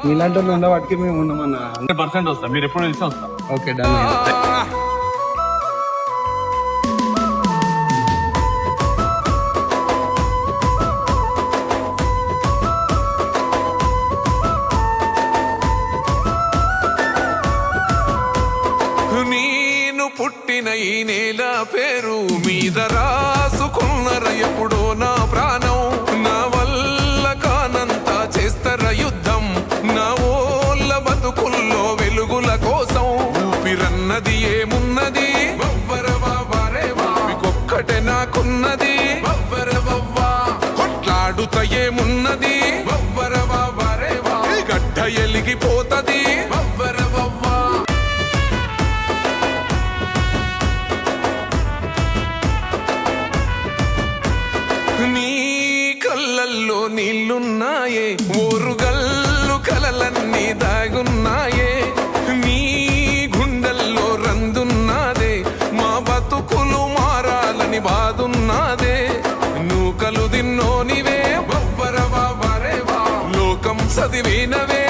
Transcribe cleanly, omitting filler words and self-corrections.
మీలాంటి వాళ్ళు ఉండే వాటికి మేము ఉన్నామన్నా. 100% వస్తాం, మీరు ఎప్పుడు తెలిసి వస్తాం. Okay done. నేను పుట్టిన ఈ నేల పేరు మీద రాసుకున్నర ఎప్పుడో నా ప్రాణం. నా వల్ల కానంతా చేస్తర యుద్ధం, నా ఓళ్ళ బతుకుల్లో వెలుగుల కోసం. ఊపిరన్నది ఏమున్నది ఒక్కటే నాకున్నది, కొట్లాడుత ఏమున్నది గడ్డ ఎలిగిపోతది. నీ కళ్ళల్లో నీళ్లున్నాయే, ఓరుగల్లు కలలన్నీ దాగున్నాయే. నీ గుండెల్లో రందున్నాదే, మా బతుకులు మారాలని బాదున్నాదే. నూకలు తిన్నోనివే లోకం చదివినవే